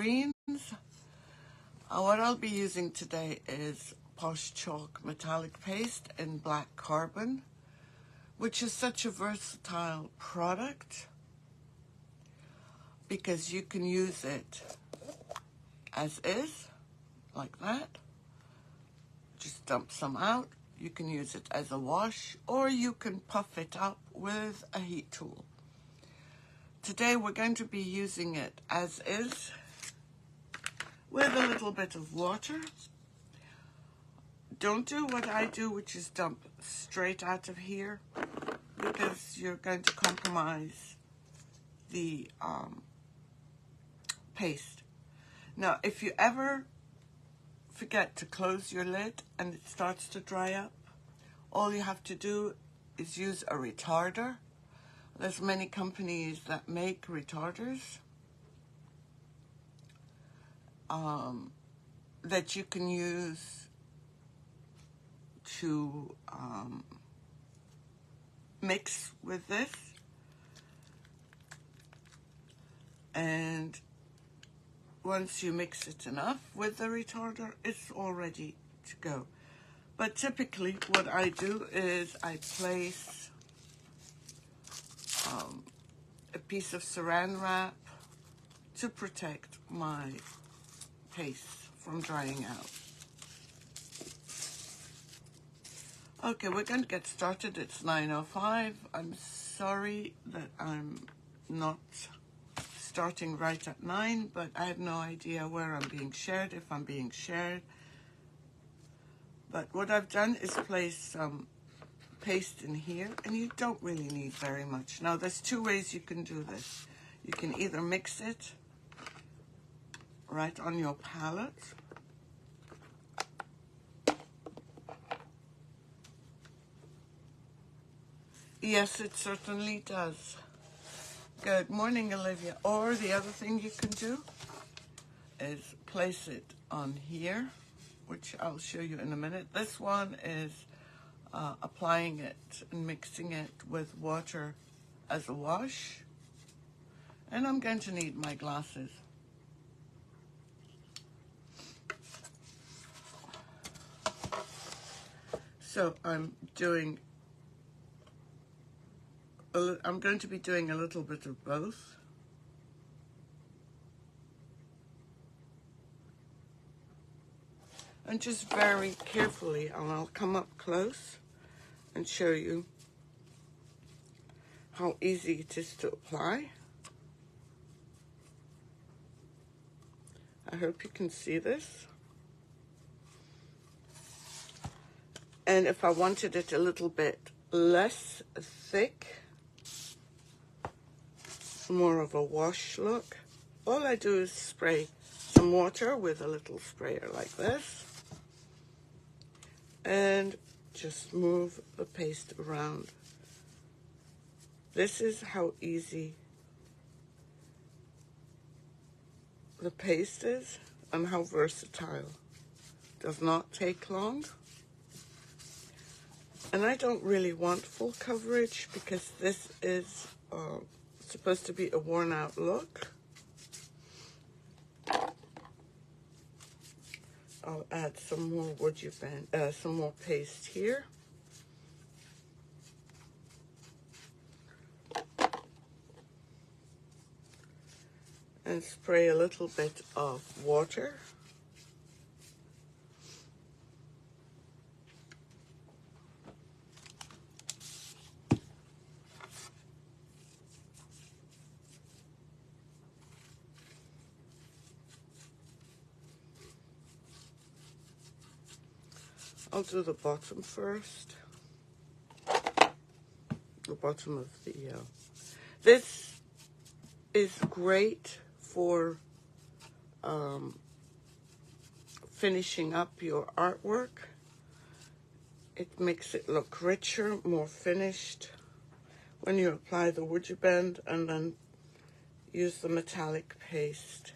screens. What I'll be using today is Posh Chalk metallic paste in black carbon, which is such a versatile product because you can use it as is, like that. Just dump some out. You can use it as a wash, or you can puff it up with a heat tool. Today we're going to be using it as is with a little bit of water. Don't do what I do, which is dump straight out of here, because you're going to compromise the paste. Now, if you ever forget to close your lid and it starts to dry up, all you have to do is use a retarder. There's many companies that make retarders that you can use to mix with this, and once you mix it enough with the retarder, it's all ready to go. But typically what I do is I place a piece of saran wrap to protect my paste from drying out. Okay, we're going to get started. It's 9:05. I'm sorry that I'm not starting right at 9, but I have no idea where I'm being shared, if I'm being shared. But what I've done is place some paste in here, and you don't really need very much. Now, there's two ways you can do this. You can either mix it right on your palette, yes, it certainly does. Good morning, Olivia. Or the other thing you can do is place it on here, which I'll show you in a minute. This one is applying it and mixing it with water as a wash. And I'm going to need my glasses. So I'm going to be doing a little bit of both. And just very carefully, and I'll come up close and show you how easy it is to apply. I hope you can see this. And if I wanted it a little bit less thick, more of a wash look, all I do is spray some water with a little sprayer like this and just move the paste around. This is how easy the paste is and how versatile. Does not take long. And I don't really want full coverage because this is supposed to be a worn out look. I'll add some more WoodUBend, some more paste here. And spray a little bit of water. I'll do the bottom first. The bottom of the, this is great for finishing up your artwork. It makes it look richer, more finished when you apply the WoodUBend and then use the metallic paste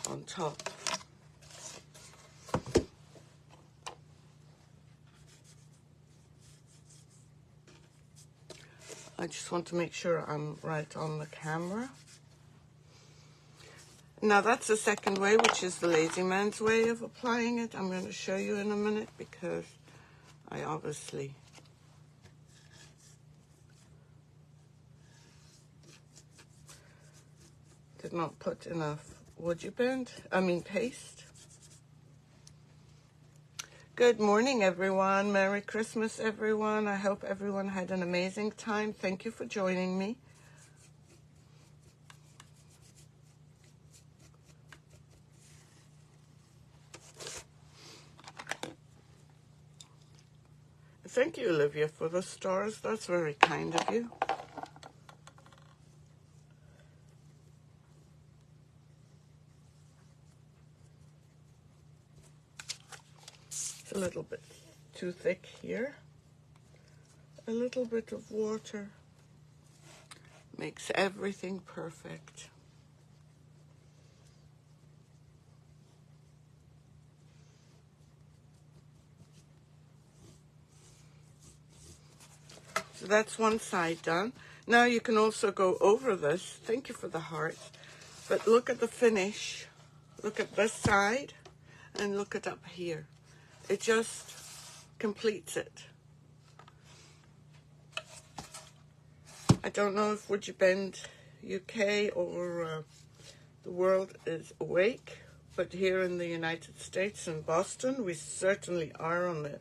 on top. I just want to make sure I'm right on the camera. Now that's the second way, which is the lazy man's way of applying it. I'm going to show you in a minute because I obviously did not put enough paste. Good morning, everyone. Merry Christmas, everyone. I hope everyone had an amazing time. Thank you for joining me. Thank you, Olivia, for the stars. That's very kind of you. It's a little bit too thick here. A little bit of water makes everything perfect. So that's one side done. Now you can also go over this. Thank you for the heart. But look at the finish. Look at this side and look at up here. It just completes it. I don't know if WoodUBend UK or the world is awake, but here in the United States in Boston, we certainly are on the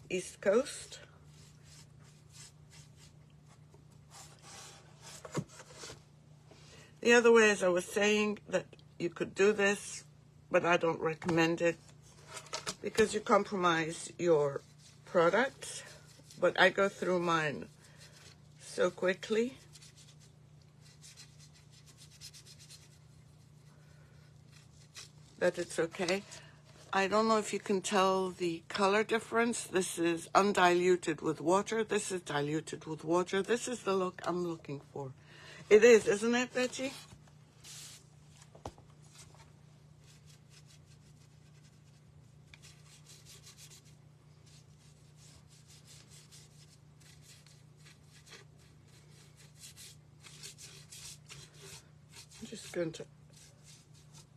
East Coast. The other way, as I was saying, that you could do this, but I don't recommend it because you compromise your products. But I go through mine so quickly. That it's okay. I don't know if you can tell the color difference. This is undiluted with water. This is diluted with water. This is the look I'm looking for. It is, isn't it, Betty? I'm just going to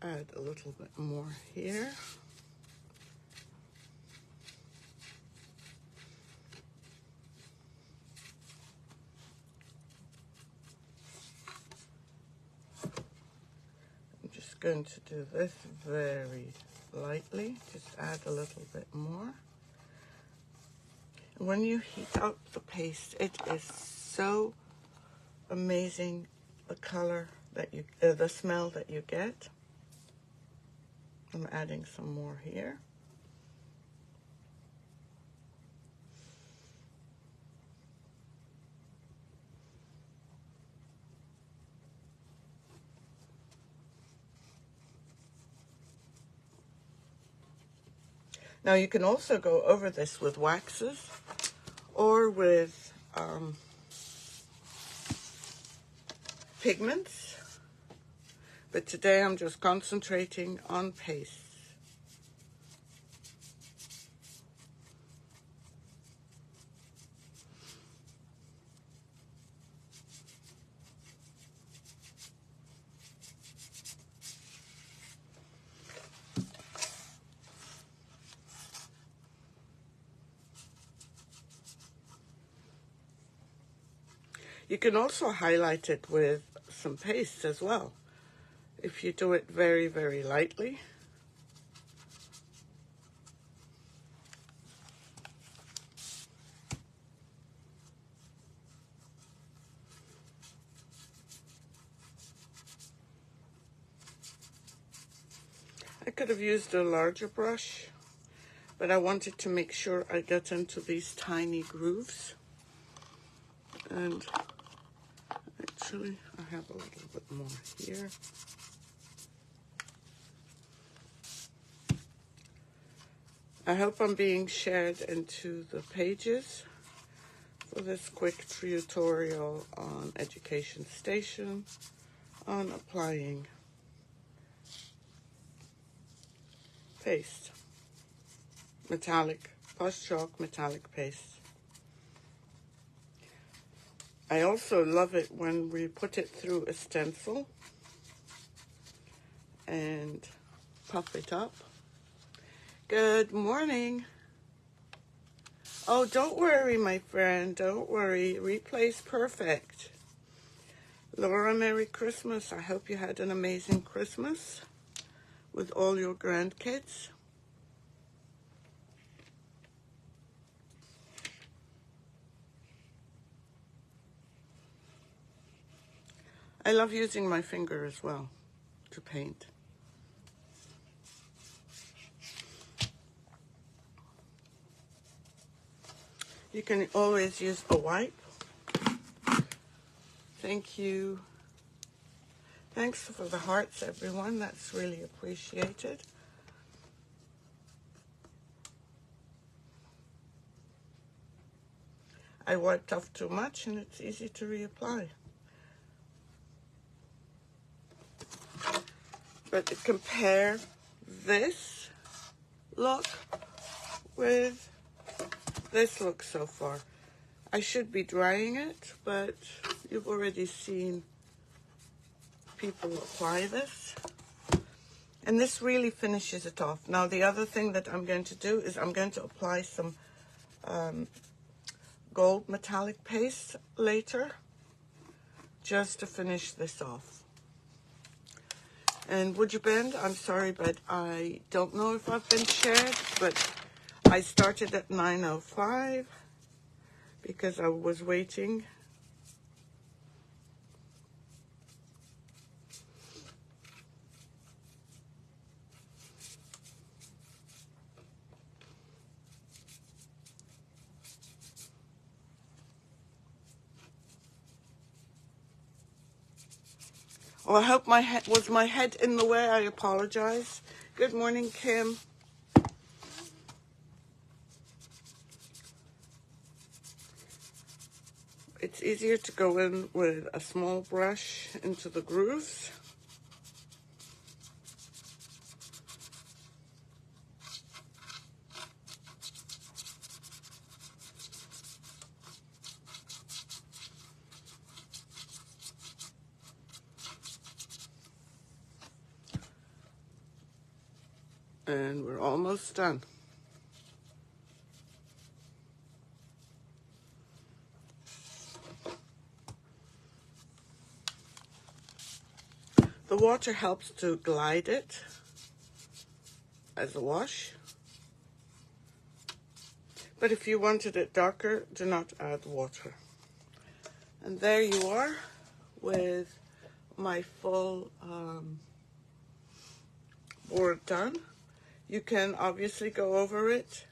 add a little bit more here. I'm just going to do this very lightly, just add a little bit more. When you heat up the paste, it is so amazing, the color that you, the smell that you get. I'm adding some more here. Now you can also go over this with waxes or with pigments, but today I'm just concentrating on paste. You can also highlight it with some paste as well, if you do it very, very lightly. I could have used a larger brush, but I wanted to make sure I get into these tiny grooves. And actually, I have a little bit more here. I hope I'm being shared into the pages for this quick tutorial on Education Station on applying paste, metallic, Posh Chalk metallic paste. I also love it when we put it through a stencil and puff it up. Good morning. Oh, don't worry, my friend. Don't worry. Replay's perfect. Laura, Merry Christmas. I hope you had an amazing Christmas with all your grandkids. I love using my finger as well to paint. You can always use a wipe. Thank you. Thanks for the hearts, everyone. That's really appreciated. I wiped off too much and it's easy to reapply. But to compare this look with this look so far. I should be drying it, but you've already seen people apply this. And this really finishes it off. Now, the other thing that I'm going to do is I'm going to apply some gold metallic paste later, just to finish this off. And WoodUBend, I'm sorry, but I don't know if I've been shared, but I started at 9:05 because I was waiting. Oh, I hope my head was my head in the way. I apologize. Good morning, Kim. It's easier to go in with a small brush into the grooves. And we're almost done. The water helps to glide it as a wash. But if you wanted it darker, do not add water. And there you are with my full board done. You can obviously go over it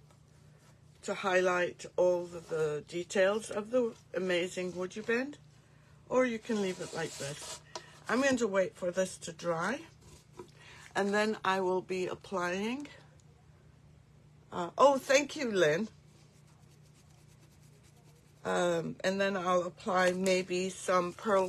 to highlight all the details of the amazing WoodUBend, or you can leave it like this. I'm going to wait for this to dry, and then I will be applying. Oh, thank you, Lynn. And then I'll apply maybe some pearl